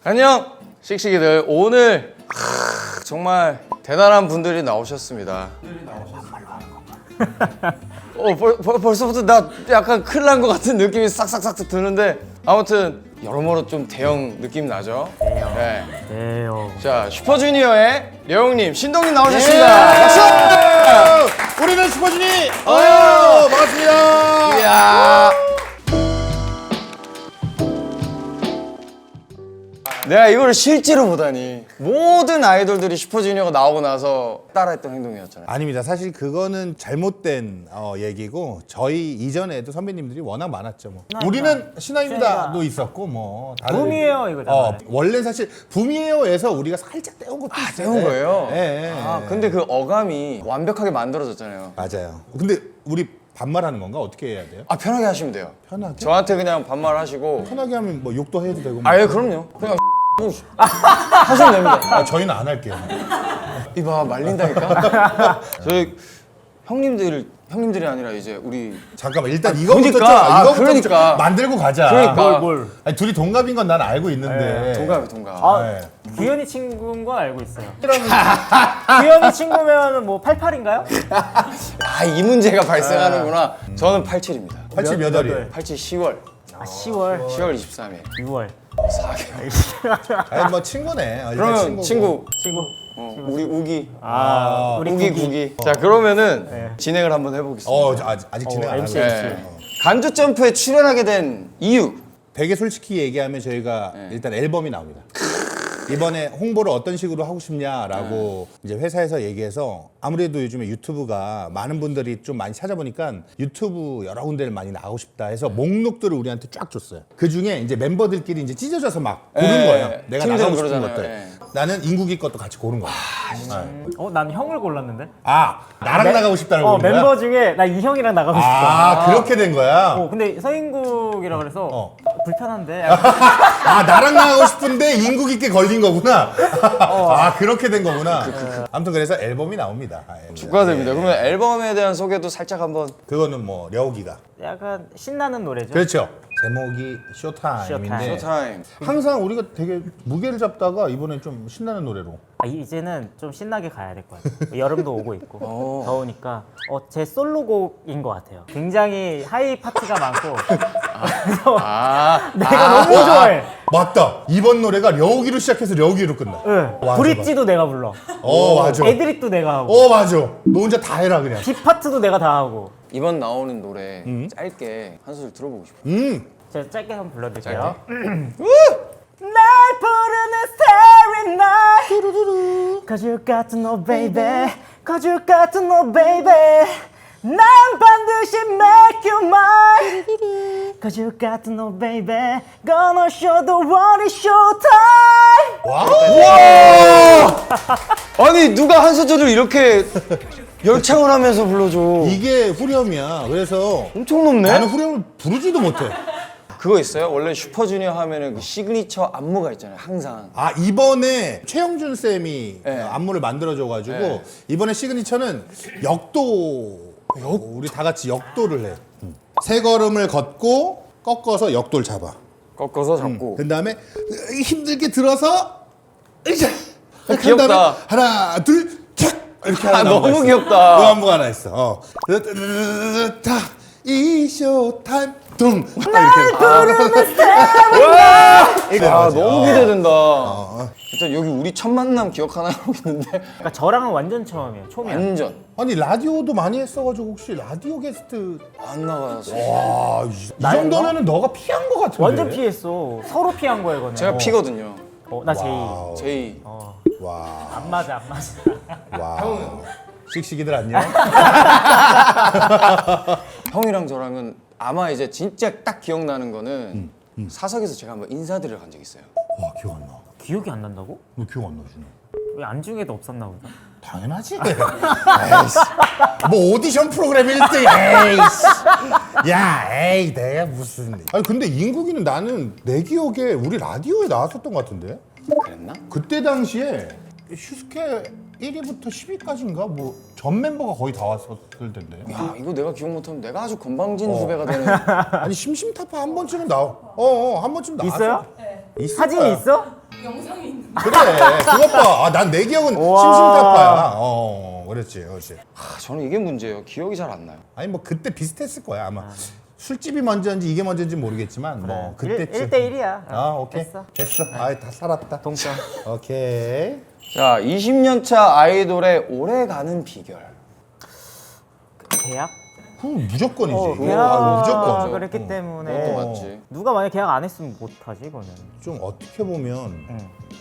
안녕 씩씩이들. 오늘 정말 대단한 분들이 나오셨습니다. 벌써부터 나 약간 큰일 난 것 같은 느낌이 싹싹싹 드는데 아무튼 여러모로 좀 대형 느낌 나죠? 대형. 네. 네요. 자, 슈퍼주니어의 려웅님, 신동님 나오셨습니다. 박수! 우리는 슈퍼주니! 반갑습니다! 이야. 내가 이거를 실제로 보다니. 모든 아이돌들이 슈퍼주니어가 나오고 나서 따라했던 행동이었잖아요. 아닙니다. 사실 그거는 잘못된 얘기고 저희 이전에도 선배님들이 워낙 많았죠. 뭐. 우리는 신화입니다도 있었고 뭐 다른 붐이에요 이거잖아요. 원래 사실 붐이에요에서 우리가 살짝 떼온 것도 있어요. 떼운 거예요? 예. 아, 근데 그 어감이 완벽하게 만들어졌잖아요. 맞아요. 근데 우리 반말하는 건가? 어떻게 해야 돼요? 아, 편하게 하시면 돼요. 편하게? 저한테 그냥 반말하시고. 편하게 하면 뭐 욕도 해도 되고 뭐. 아, 예, 그럼요. 그냥 하시면 됩니다. 아, 저희는 안 할게요. 이봐, 말린다니까. 저희 형님들이 아니라 이제 우리. 잠깐만 일단 이거부터 그러니까. 좀, 이거부터 그러니까. 좀 만들고 가자. 그러니까. 뭘. 아니, 둘이 동갑인 건 난 알고 있는데. 동갑. 아, 네. 규현이 친구인 건 알고 있어요. 규현이 친구면 뭐 88인가요? 아, 이 문제가 발생하는구나. 저는 87입니다. 87 몇 월이에요? 87 10월. 아 10월, 10월 23일. 6월. 4개월. 아니 뭐 친구네. 일단 그러면 친구고. 친구. 친구. 우리 우기. 우리 우기 구기. 구기. 자, 그러면 네. 진행을 한번 해보겠습니다. 아직 진행 안 하고 MC. 있어요. 네. 간주 점프에 출연하게 된 이유. 되게 솔직히 얘기하면 저희가 일단 앨범이 나옵니다. 이번에 홍보를 어떤 식으로 하고 싶냐라고 이제 회사에서 얘기해서 아무래도 요즘에 유튜브가 많은 분들이 좀 많이 찾아보니까 유튜브 여러 군데를 많이 나가고 싶다 해서 목록들을 우리한테 쫙 줬어요. 그 중에 이제 멤버들끼리 이제 찢어져서 막 고른 예, 거예요. 내가 팀들은 나가고 싶은 그러잖아요. 것들. 예. 나는 인국이 것도 같이 고른 거야. 난 형을 골랐는데. 나랑 나가고 싶다는 고른 거야? 멤버 중에 나 이 형이랑 나가고 싶어. 그렇게 된 거야? 근데 서인국이라 그래서 불편한데. 나랑 나가고 싶은데 인국 있게 걸린 거구나. 그렇게 된 거구나. 아무튼 그래서 앨범이 나옵니다. 축하드립니다. 그러면 앨범에 대한 소개도 살짝 한번. 그거는 뭐 려욱이가. 약간 신나는 노래죠. 그렇죠. 제목이 쇼타임인데 쇼타임. 항상 우리가 되게 무게를 잡다가 이번엔 좀 신나는 노래로. 이제는 좀 신나게 가야 될 것 같아요. 여름도 오고 있고 더우니까 제 솔로곡인 것 같아요. 굉장히 하이 파트가 많고 그래서 내가 너무 좋아해. 맞다. 이번 노래가 려욱이로 시작해서 려욱이로 끝나. 네. 브릿지도 내가 불러. 맞아. 애드립도 내가 하고 맞아. 너 혼자 다 해라 그냥. 비 파트도 내가 다 하고. 이번 나오는 노래 짧게 한 소절 들어보고 싶어요. 제가 짧게 한번 불러드릴게요. 짧게. 날 부르는 starry night Cause you got to know baby Cause you got to know baby 난 반드시 make you mine Cause you got to know baby Gonna show the world it's showtime. 아니, 누가 한 소절을 이렇게 열창을 하면서 불러줘. 이게 후렴이야. 그래서 엄청 높네. 나는 후렴을 부르지도 못해. 그거 있어요? 원래 슈퍼주니어 하면은 그 시그니처 안무가 있잖아요. 항상. 이번에 최영준 쌤이 네. 안무를 만들어줘가지고 네. 이번에 시그니처는 역도. 우리 다 같이 역도를 해. 세 걸음을 걷고 꺾어서 역도를 잡아. 꺾어서 잡고. 그 다음에 힘들게 들어서 이렇게 한 귀엽다. 다음에 하나 둘착 이렇게 하는 안무가 너무 있어. 귀엽다. 그 안무가 하나 있어. 이 쇼타임 둥 이렇게. 너무 기대된다. 일단 여기 우리 첫 만남 기억하나고 있는데. 그러니까 저랑은 완전 처음이에요. 초면. 완전 아니 라디오도 많이 했어가지고 혹시 라디오 게스트 안 나가서. 이 정도면은 너가 피한 거 같은데. 완전 피했어. 서로 피한 거예요, 이거는. 제가 피거든요. 나 제이. 제이. 와. 안 맞아. 와. 씩씩이들 안녕. 형이랑 저랑은 아마 이제 진짜 딱 기억나는 거는 사석에서 제가 한번 인사드리러 간 적이 있어요. 와 기억 안 나. 기억이 안 난다고? 너 기억 안 나지? 왜 안중에도 없었나 보다. 당연하지. 에이씨. 뭐 오디션 프로그램 1등. 에이씨. 야, 에이 내가 무슨. 아니 근데 인국이는 나는 내 기억에 우리 라디오에 나왔었던 것 같은데. 그랬나? 그때 당시에 슈스케 1위부터 10위까지인가 뭐 전 멤버가 거의 다 왔었을 텐데. 야, 이거 내가 기억 못하면 내가 아주 건방진 후배가 되는. 아니 심심타파 한 번쯤은 나와. 한 번쯤 나왔어. 있어요? 있을 사진 거야. 있어? 영상이 있는. 그래 그것 봐. 아, 난 내 기억은 우와. 심심타파야. 그렇지. 저는 이게 문제예요. 기억이 잘 안 나요. 아니 뭐 그때 비슷했을 거야 아마. 술집이 먼저인지 이게 먼저인지 모르겠지만 뭐 그때쯤. 1대1이야. 아 오케이 됐어. 아이 다 살았다. 동점. 오케이. 자, 20년 차 아이돌의 오래가는 비결. 계약? 무조건이지. 계약 무조건. 그랬기 때문에 그것도 맞지. 누가 만약 계약 안 했으면 못하지 이거는. 좀 어떻게 보면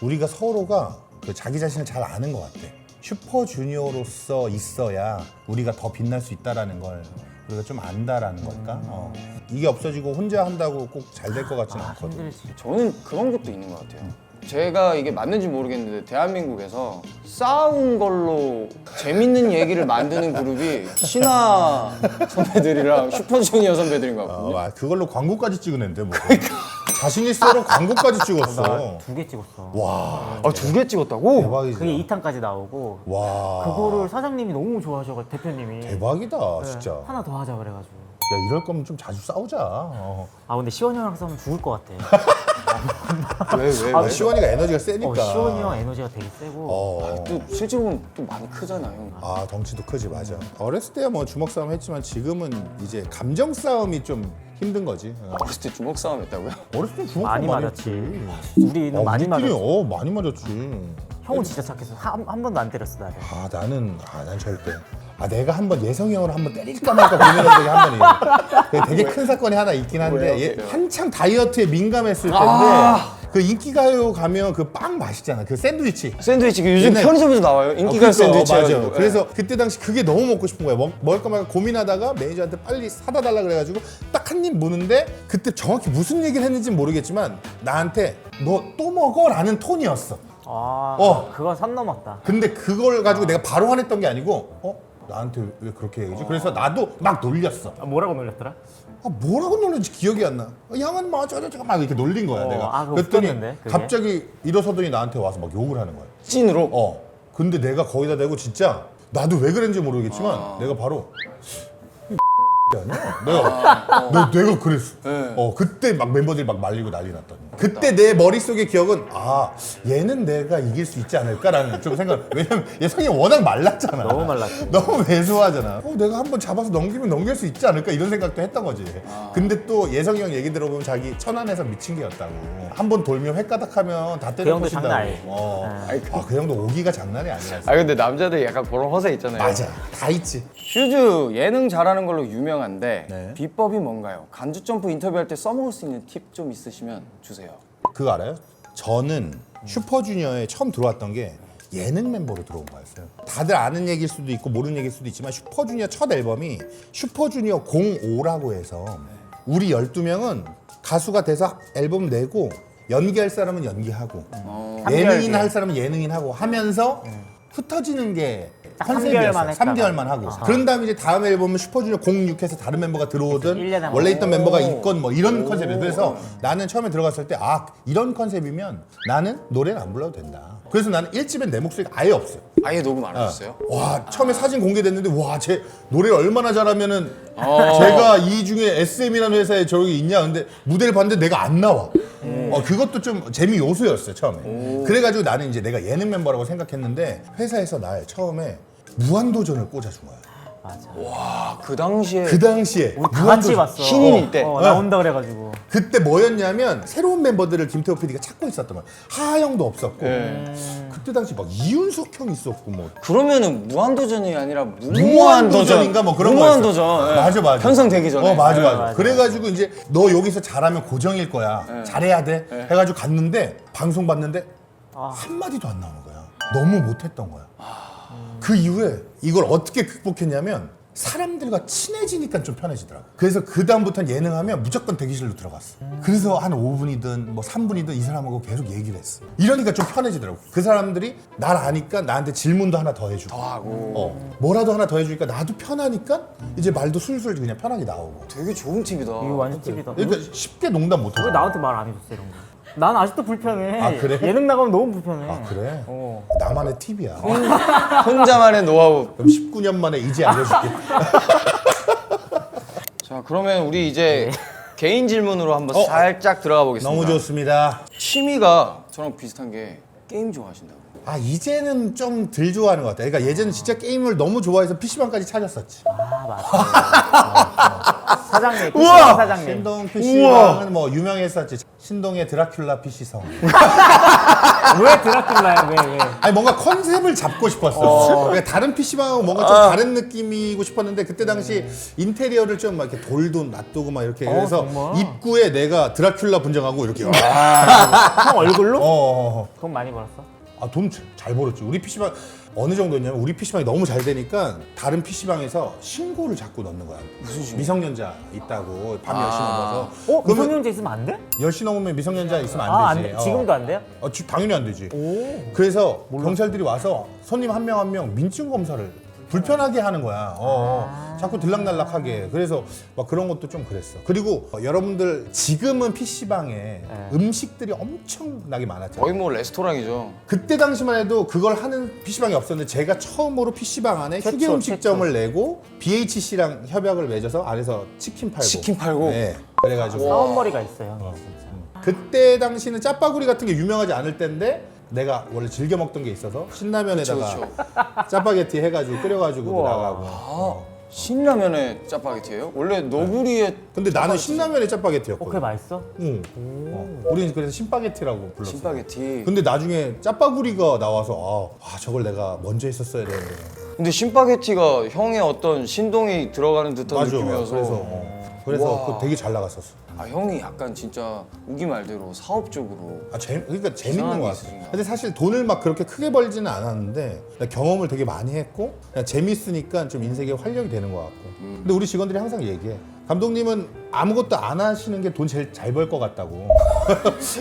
우리가 서로가 그 자기 자신을 잘 아는 것 같아. 슈퍼주니어로서 있어야 우리가 더 빛날 수 있다라는 걸 우리가 좀 안다라는 걸까? 이게 없어지고 혼자 한다고 꼭 잘 될 것 같지는 않거든. 힘들지. 저는 그런 것도 있는 것 같아요. 제가 이게 맞는지 모르겠는데 대한민국에서 싸운 걸로 재밌는 얘기를 만드는 그룹이 신화 선배들이랑 슈퍼주니어 선배들인 것 같거든요. 그걸로 광고까지 찍어낸대 뭐. 자신 있어로 광고까지 찍었어. 나 2개 찍었어. 와 아, 2개 찍었다고? 대박이지. 그게 2탄까지 나오고 와 그거를 사장님이 너무 좋아하셔가지고 대표님이 대박이다 네, 진짜. 하나 더 하자 그래가지고. 야 이럴 거면 좀 자주 싸우자. 아 근데 시원이 형이랑 싸우면 죽을 것 같아. 왜? 아, 시원이가 에너지가 세니까. 시원이 형 에너지가 되게 세고. 또 실제로 보면 또 많이 크잖아요. 아 덩치도 크지 맞아. 어렸을 때야 뭐 주먹 싸움 했지만 지금은 이제 감정 싸움이 좀 힘든 거지. 어렸을 때 주먹 싸움 했다고요? 어렸을 때 주먹 많이 싸움 맞았지. 했지. 우리는 많이 우리끼리, 맞았지. 많이 맞았지. 형은 진짜 착해서 한 번도 안 때렸어 나를. 난 절대. 내가 한번 예성이 형을 한번 때릴까 말까 고민한 적이 한 번이. 되게 큰 사건이 하나 있긴 한데 왜요? 한창 다이어트에 민감했을 때인데 그 인기가요 가면 그 빵 맛있잖아. 그 샌드위치. 샌드위치 그 요즘 옛날- 편의점에서 나와요. 인기가 그러니까, 샌드위치. 맞아. 해가지고. 그래서 그때 당시 그게 너무 먹고 싶은 거야. 먹을까 말까 고민하다가 매니저한테 빨리 사다 달라 그래가지고 딱 한 입 무는데 그때 정확히 무슨 얘기를 했는지 모르겠지만 나한테 너 또 먹어라는 톤이었어. 그건 선 넘었다. 근데 그걸 가지고 내가 바로 화냈던 게 아니고 나한테 왜 그렇게 얘기하지? 그래서 나도 막 놀렸어. 뭐라고 놀렸더라? 뭐라고 놀렸는지 기억이 안 나. 양은 맞아, 제가 막 이렇게 놀린 거야 내가. 그거 그랬더니 웃겼는데, 그게? 갑자기 일어서더니 나한테 와서 막 욕을 하는 거야. 찐으로. 근데 내가 거기다 대고 진짜 나도 왜 그랬는지 모르겠지만 내가 바로 아니야? 내가 그랬어. 네. 그때 막 멤버들이 막 말리고 난리 났더니. 그때 내 머릿속의 기억은 얘는 내가 이길 수 있지 않을까라는 좀 생각. 왜냐면 얘 성이 워낙 말랐잖아. 너무 말랐지. 너무 왜소하잖아. 내가 한번 잡아서 넘기면 넘길 수 있지 않을까 이런 생각도 했던 거지. 근데 또 예성이 형 얘기 들어보면 자기 천안에서 미친 개였다고. 한 번 돌면 횟가닥하면 다 때려 형도 부신다고. 장난 아니지. 그 형도 오기가 장난이 아니라서. 근데 남자들이 약간 그런 허세 있잖아요. 맞아. 다 있지. 슈즈 예능 잘하는 걸로 유명한데 네. 비법이 뭔가요? 간주 점프 인터뷰할 때 써먹을 수 있는 팁 좀 있으시면 주세요. 그거 알아요? 저는 슈퍼주니어에 처음 들어왔던 게 예능 멤버로 들어온 거였어요. 다들 아는 얘기일 수도 있고 모르는 얘기일 수도 있지만 슈퍼주니어 첫 앨범이 슈퍼주니어 05라고 해서 우리 12명은 가수가 돼서 앨범 내고 연기할 사람은 연기하고 예능인 할 사람은 예능인 하고 하면서 흩어지는 게 딱 컨셉이었어요. 3개월만 했다가. 3개월만 하고. 그런 다음에 이제 다음 앨범은 슈퍼주니어 06해서 다른 멤버가 들어오든 그치, 1년에 원래 있던 멤버가 오. 있건 뭐 이런 컨셉이에요. 그래서 나는 처음에 들어갔을 때 이런 컨셉이면 나는 노래는 안 불러도 된다. 그래서 나는 1집엔 내 목소리가 아예 없어요. 아예 녹음 안 하셨어요? 와 처음에 사진 공개됐는데 제 노래를 얼마나 잘하면은 제가 이 중에 SM이라는 회사에 저기 있냐 근데 무대를 봤는데 내가 안 나와. 그것도 좀 재미 요소였어요 처음에. 그래가지고 나는 이제 내가 예능 멤버라고 생각했는데 회사에서 날 처음에 무한도전을 꽂아준 거야. 맞아. 그 당시에 그 당시에 우리 다 같이 무한도전. 봤어. 신인일 때. 나온다 그래가지고. 그때 뭐였냐면 새로운 멤버들을 김태호 PD가 찾고 있었던 거야. 하하 형도 없었고 네. 그때 당시 막 이윤석 형 있었고 뭐 그러면은 무한도전이 아니라 무한도전인가 뭐 그런 무한도전. 거였어. 예. 맞아. 편성되기 전에. 맞아. 맞아. 그래가지고 이제 너 여기서 잘하면 고정일 거야. 잘해야 돼. 해가지고 갔는데 방송 봤는데 한 마디도 안 나오는 거야. 너무 못했던 거야. 그 이후에 이걸 어떻게 극복했냐면 사람들과 친해지니까 좀 편해지더라고. 그래서 그 다음부터는 예능하면 무조건 대기실로 들어갔어. 그래서 한 5분이든 뭐 3분이든 이 사람하고 계속 얘기를 했어. 이러니까 좀 편해지더라고. 그 사람들이 날 아니까 나한테 질문도 하나 더 해주고 하고. 뭐라도 하나 더 해주니까 나도 편하니까 이제 말도 술술 그냥 편하게 나오고. 되게 좋은 팁이다. 이거 완전 팁이다. 그러니까 쉽게 농담 못 왜 하고. 나한테 말 안 해줬어 이런 거? 난 아직도 불편해. 아, 그래? 예능 나가면 너무 불편해. 그래? 어. 나만의 팁이야. 혼자만의 노하우. 그럼 19년 만에 이제 알려줄게. 자, 그러면 우리 이제 개인 질문으로 한번 살짝 들어가 보겠습니다. 너무 좋습니다. 취미가 저랑 비슷한 게 게임 좋아하신다고. 아 이제는 좀 덜 좋아하는 것 같아. 그러니까 예전에 진짜 게임을 너무 좋아해서 PC방까지 차렸었지. 아 맞아. 사장님, PC방 사장님. 신동 PC방은 뭐 유명했었지. 신동의 드라큘라 PC성. 왜 드라큘라야? 왜? 아니 뭔가 컨셉을 잡고 싶었어. 그러니까 다른 PC방하고 뭔가 좀 다른 느낌이고 싶었는데 그때 당시 인테리어를 좀 막 이렇게 돌도 놔두고 막 이렇게 해서 정말? 입구에 내가 드라큘라 분장하고 이렇게. 형 얼굴로? 어. 돈 많이 벌었어? 아 돈 잘 벌었지. 우리 PC방 어느 정도였냐면 우리 PC방이 너무 잘 되니까 다른 PC방에서 신고를 자꾸 넣는 거야. 무슨 신고? 미성년자 있다고 밤 10시 넘어서. 어? 미성년자 있으면 안 돼? 10시 넘으면 미성년자 있으면 아, 안 안 되지. 돼. 지금도 안 돼요? 당연히 안 되지. 오. 그래서 경찰들이 와서 손님 한 명 한 명 민증 검사를 불편하게 하는 거야. 자꾸 들락날락하게. 그래서 막 그런 것도 좀 그랬어. 그리고 여러분들 지금은 PC방에 음식들이 엄청나게 많았잖아요. 거의 뭐 레스토랑이죠. 그때 당시만 해도 그걸 하는 PC방이 없었는데 제가 처음으로 PC방 안에 최초, 휴게 음식점을 내고 BHC랑 협약을 맺어서 안에서 치킨 팔고. 치킨 팔고? 네. 그래가지고 사원머리가 있어요. 진짜. 그때 당시는 짜파구리 같은 게 유명하지 않을 때인데 내가 원래 즐겨 먹던 게 있어서 신라면에다가 그쵸. 짜파게티 해가지고 끓여가지고 우와. 나가고. 아, 신라면에 짜파게티예요? 원래 너구리에 근데 나는 신라면에 짜파게티였거든. 그게 맛있어? 응. 우리는 그래서 신파게티라고 불렀어. 신파게티. 근데 나중에 짜파구리가 나와서 저걸 내가 먼저 했었어야 되는데. 근데 신파게티가 형의 어떤 신동이 들어가는 듯한 맞아. 느낌이어서. 그래서 와. 그거 되게 잘 나갔었어. 아, 형이 약간 진짜 우기 말대로 사업적으로. 그러니까 재밌는 이상한 것 게 같아. 있으신가? 근데 사실 돈을 막 그렇게 크게 벌지는 않았는데 그냥 경험을 되게 많이 했고 그냥 재밌으니까 좀 인생에 활력이 되는 것 같고. 근데 우리 직원들이 항상 얘기해. 감독님은 아무것도 안 하시는 게 돈 제일 잘 벌 것 같다고.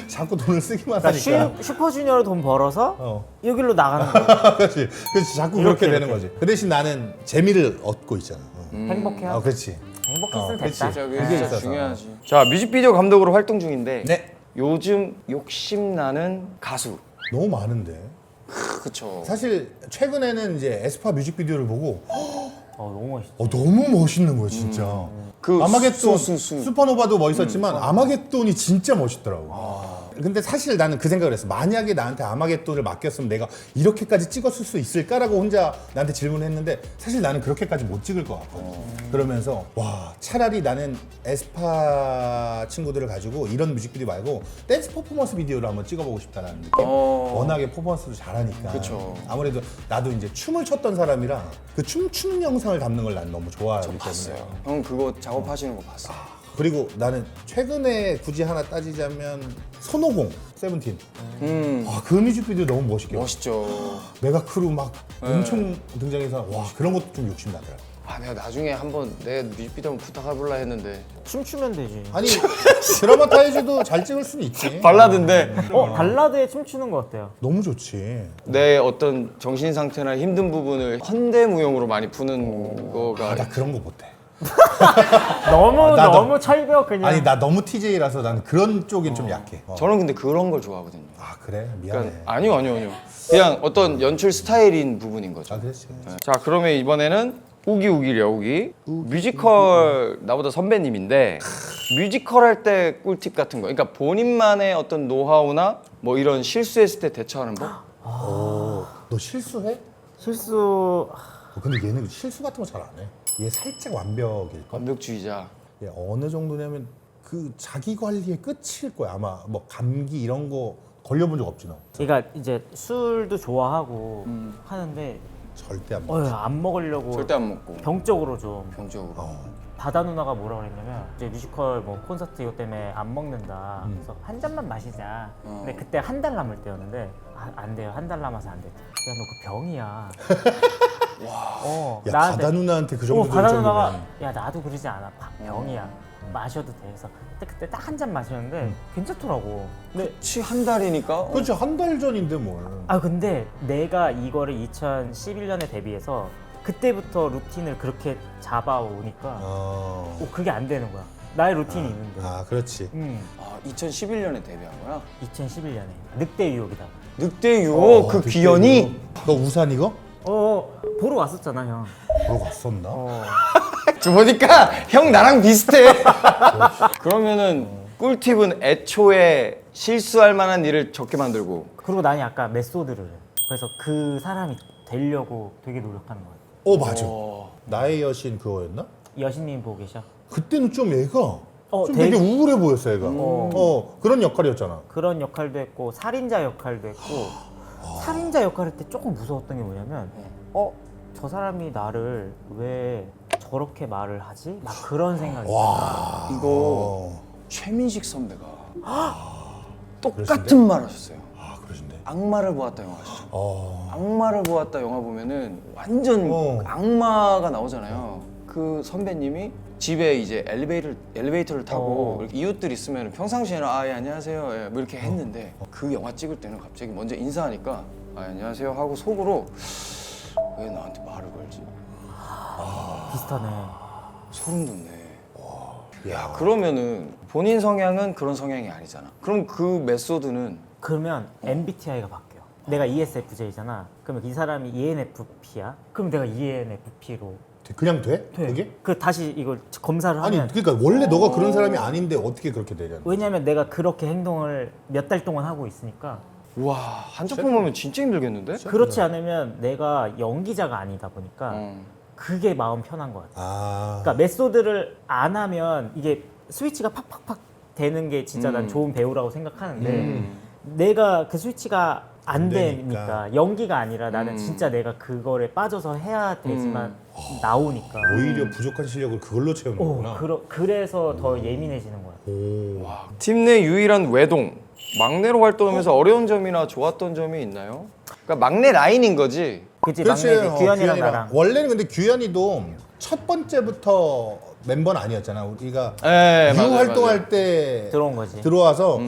자꾸 돈을 쓰기만 그러니까 하니까. 슈퍼주니어로 돈 벌어서 어. 여기로 나가는 거야. 그렇지. 자꾸 그렇게 되는 거지. 그 대신 나는 재미를 얻고 있잖아. 행복해요. 그렇지. 행복했으면 그치. 됐다. 진짜 그게 이게 진짜 있어서. 중요하지. 자, 뮤직비디오 감독으로 활동 중인데 네. 요즘 욕심나는 가수. 너무 많은데. 그쵸. 사실 최근에는 이제 에스파 뮤직비디오를 보고 너무 멋있어. 너무 멋있는 거야 진짜. 그 아마겟돈 수. 슈퍼노바도 멋있었지만 아마겟돈이 진짜 멋있더라고. 근데 사실 나는 그 생각을 했어. 만약에 나한테 아마겟돈을 맡겼으면 내가 이렇게까지 찍었을 수 있을까라고 혼자 나한테 질문했는데 사실 나는 그렇게까지 못 찍을 것 같거든. 그러면서 와 차라리 나는 에스파 친구들을 가지고 이런 뮤직비디오 말고 댄스 퍼포먼스 비디오를 한번 찍어보고 싶다라는 느낌. 워낙에 퍼포먼스를 잘하니까. 그쵸. 아무래도 나도 이제 춤을 췄던 사람이라 그 춤추는 영상을 담는 걸 난 너무 좋아하기 때문에. 봤어요. 형 그거 작업하시는 거 봤어요. 그리고 나는 최근에 굳이 하나 따지자면 손오공 세븐틴. 그 뮤직비디오 너무 멋있게. 멋있죠. 메가 크루 막 엄청 등장해서 와 그런 것도 좀 욕심 나더라. 아, 내가 나중에 한번 내 뮤직비디오 한번 부탁해볼라 했는데 춤추면 되지. 아니 드라마 타이즈도 잘 찍을 수는 있지. 발라드인데 발라드에 춤추는 거 어때요? 너무 좋지. 내 어떤 정신 상태나 힘든 부분을 현대무용으로 많이 푸는 거가 나 그런 거 못해. 너무 나도. 너무 철벽 그냥. 아니 나 너무 TJ라서 나는 그런 쪽엔 좀 약해. 저는 근데 그런 걸 좋아하거든요. 아 그래 미안해. 그러니까 아니요. 그냥 어떤 연출 스타일인 부분인 거죠. 아 그렇지. 자, 그러면 이번에는 우기우기려 우기. 뮤지컬 나보다 선배님인데 뮤지컬 할 때 꿀팁 같은 거. 그러니까 본인만의 어떤 노하우나 뭐 이런 실수했을 때 대처하는 법? 너 실수해? 실수. 근데 얘는 실수 같은 거 잘 안 해. 얘 살짝 완벽일걸? 완벽주의자. 얘 어느 정도냐면 그 자기 관리의 끝일 거야. 아마 뭐 감기 이런 거 걸려본 적 없지 너? 그러니까 이제 술도 좋아하고 하는데 절대 안 먹어. 안 먹으려고 절대 안 먹고 병적으로 좀. 병적으로. 바다 누나가 뭐라 그랬냐면 이제 뮤지컬 뭐 콘서트 이것 때문에 안 먹는다. 그래서 한 잔만 마시자. 근데 그때 한 달 남을 때였는데 안 돼요. 한 달 남아서 안 돼. 야 너 그 병이야. 와. 야 바다 누나한테 그 정도 바다 될 누나가 정도면 야 나도 그러지 않아. 병이야. 마셔도 돼. 그래서 그때 딱 한 잔 마셨는데 괜찮더라고. 근데 치 한 달이니까. 그렇지 한 달 전인데 뭘. 근데 내가 이거를 2011년에 데뷔해서 그때부터 루틴을 그렇게 잡아오니까 그게 안 되는 거야. 나의 루틴이 있는데. 그렇지. 2011년에 데뷔한 거야? 2011년에 늑대 유혹이다. 늑대 유혹 그 귀연이? 너 우산 이거? 보러 왔었잖아 형. 보러 갔었나? 저 보니까 형 나랑 비슷해. 그러면은 꿀팁은 애초에 실수할 만한 일을 적게 만들고. 그리고 난 약간 메소드를 해. 그래서 그 사람이 되려고 되게 노력하는 거야. 맞아. 나의 여신 그거였나? 여신님 보고 계셔? 그때는 좀 얘가 좀 되게- 되게 우울해 보였어 얘가. 그런 역할이었잖아. 그런 역할도 했고 살인자 역할도 했고 살인자 역할 할 때 조금 무서웠던 게 뭐냐면 저 사람이 나를 왜 저렇게 말을 하지? 막 그런 생각이 와. 이거 최민식 선배가 똑같은 그러신데? 말 하셨어요. 그러신데. 악마를 보았다 영화 아시죠? 악마를 보았다 영화 보면은 완전 악마가 나오잖아요. 그 선배님이 집에 이제 엘리베이터를 타고 이렇게 이웃들 있으면 평상시에는 예, 안녕하세요 예, 뭐 이렇게 했는데 그 영화 찍을 때는 갑자기 먼저 인사하니까 안녕하세요 하고 속으로 왜 나한테 말을 걸지? 비슷하네. 소름 돋네. 야 그러면은 본인 성향은 그런 성향이 아니잖아. 그럼 그 메소드는 그러면 MBTI가 바뀌어. 내가 ESFJ잖아. 그러면 이 사람이 ENFP야. 그럼 내가 ENFP로 그냥 돼? 그게? 그 다시 이걸 검사를 아니 하면 그러니까 원래 너가 그런 사람이 아닌데 어떻게 그렇게 되잖아. 왜냐면 내가 그렇게 행동을 몇 달 동안 하고 있으니까 와 한 작품 보면 진짜 힘들겠는데? 그렇지 않으면 내가 연기자가 아니다 보니까 그게 마음 편한 것 같아. 그러니까 메소드를 안 하면 이게 스위치가 팍팍팍 되는 게 진짜 난 좋은 배우라고 생각하는데 내가 그 스위치가 안 되니까 연기가 아니라 나는 진짜 내가 그거에 빠져서 해야 되지만 나오니까 오히려 부족한 실력을 그걸로 채우는 거구나. 그래서 더 예민해지는 거야. 팀 내 유일한 외동 막내로 활동하면서 어려운 점이나 좋았던 점이 있나요? 그러니까 막내 라인인 거지. 그치 막내지 규현이랑 나랑 원래는 근데 규현이도 첫 번째부터 멤버는 아니었잖아. 우리가 네, 유 맞아요, 활동할 때 들어온 거지. 들어와서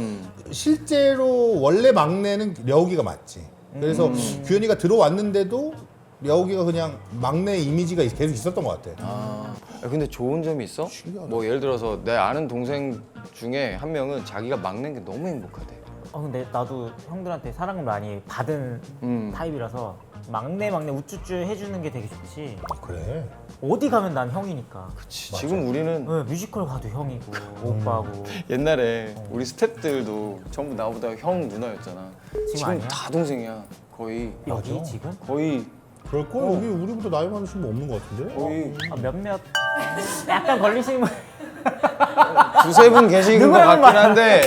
실제로 원래 막내는 려욱이가 맞지. 그래서 규현이가 들어왔는데도 려욱이가 그냥 막내 이미지가 계속 있었던 것 같아. 근데 좋은 점이 있어? 신기하다. 뭐 예를 들어서 내 아는 동생 중에 한 명은 자기가 막내인 게 너무 행복하대. 근데 나도 형들한테 사랑을 많이 받은 타입이라서 막내 우쭈쭈 해주는 게 되게 좋지. 그래. 어디 가면 난 형이니까. 지금 우리는 네, 뮤지컬 가도 형이고 오빠고. 옛날에 우리 스태프들도 전부 나보다 형 누나였잖아. 지금 아니야? 다 동생이야. 거의 여기 맞아. 지금? 거의 그럴걸? 여기 우리보다 나이 많으신 분 없는 것 같은데? 거의 몇몇 약간 걸리시는 분. 두세 분 계시는 것 같긴 한데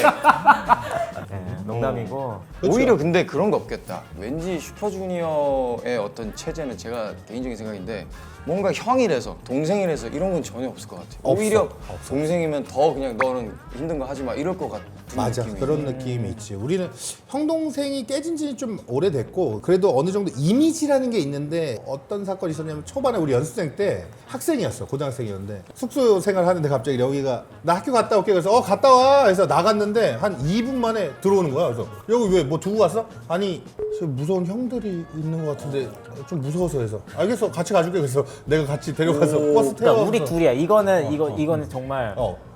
네, 농담이고. 그쵸? 오히려 근데 그런 거 없겠다. 왠지 슈퍼주니어의 어떤 체제는 제가 개인적인 생각인데 뭔가 형이라서 동생이라서 이런 건 전혀 없을 것 같아. 오히려 동생이면 더 그냥 너는 힘든 거 하지 마 이럴 것 같은 맞아. 느낌이. 그런 느낌이 있지. 우리는 형 동생이 깨진 지 좀 오래됐고 그래도 어느 정도 이미지라는 게 있는데 어떤 사건이 있었냐면 초반에 우리 연습생 때 학생이었어. 고등학생이었는데 숙소 생활하는데 갑자기 여기가 나 학교 갔다 올게 그래서 갔다 와 해서 나갔는데 한 2분 만에 들어오는 거야. 그래서 여기 왜 뭐 두고 갔어? 아니 저 무서운 형들이 있는 것 같은데 좀 무서워서 해서 알겠어 같이 가줄게 그래서 내가 같이 데려가서 버스 태워. 그러니까 우리 둘이야. 이거는 정말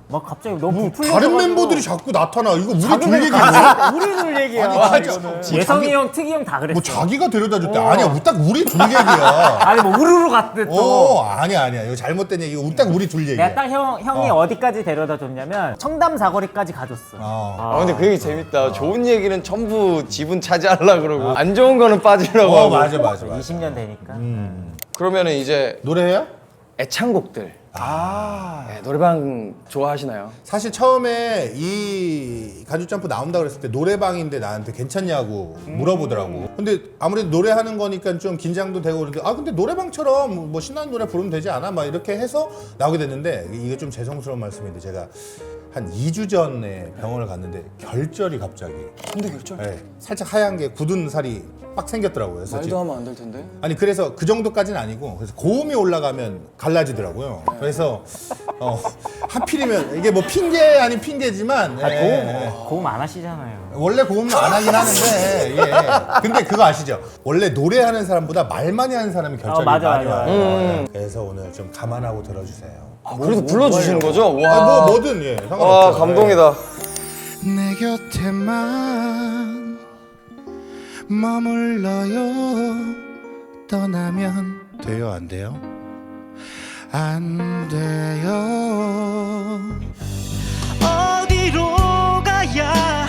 막 갑자기 너무 부풀려. 다른 멤버들이 자꾸 나타나. 이거 우리 둘 얘기 뭐야? 우리 둘 얘기야. 아니, 이거는. 진짜. 예성이 형, 특이 형 다 그랬어. 뭐 자기가 데려다 줬대. 아니야, 딱 우리 둘 얘기야. 아니 뭐 우르르 갔대 또. 아니야. 이거 잘못된 얘기고 딱 우리 둘 얘기야. 내가 딱 형이 어디까지 데려다 줬냐면 청담 사거리까지 가줬어. 근데 그 얘기 재밌다. 좋은 얘기는 전부 지분 차지하려고 그러고 안 좋은 거는 빠지려고 하고. 맞아. 20년 되니까. 그러면은 이제 노래해요? 애창곡들. 네, 노래방 좋아하시나요? 사실 처음에 이 가죽점프 나온다 그랬을 때 노래방인데 나한테 괜찮냐고 물어보더라고. 근데 아무래도 노래하는 거니까 좀 긴장도 되고 그런데 근데 노래방처럼 뭐 신나는 노래 부르면 되지 않아? 막 이렇게 해서 나오게 됐는데 이게 좀 죄송스러운 말씀인데 제가 한 2주 전에 병원을 갔는데 결절이 갑자기. 근데 결절? 네, 살짝 하얀 게 굳은 살이 빡 생겼더라고요. 그래서 말도 하면 안 될 텐데. 아니 그래서 그 정도까지는 아니고 그래서 고음이 올라가면 갈라지더라고요. 그래서 하필이면 이게 뭐 핑계 아닌 핑계지만 고음 안 하시잖아요. 원래 고음은 안 하긴 하는데 근데 그거 아시죠? 원래 노래하는 사람보다 말 많이 하는 사람이 결절이 맞아. 많이 와요. 그래서 오늘 좀 감안하고 들어주세요. 그래도 불러주시는 거죠? 와. 뭐든 상관없죠. 와 감동이다. 내 곁에만 머물러요. 떠나면 돼요 안 돼요? 안 돼요. 어디로 거야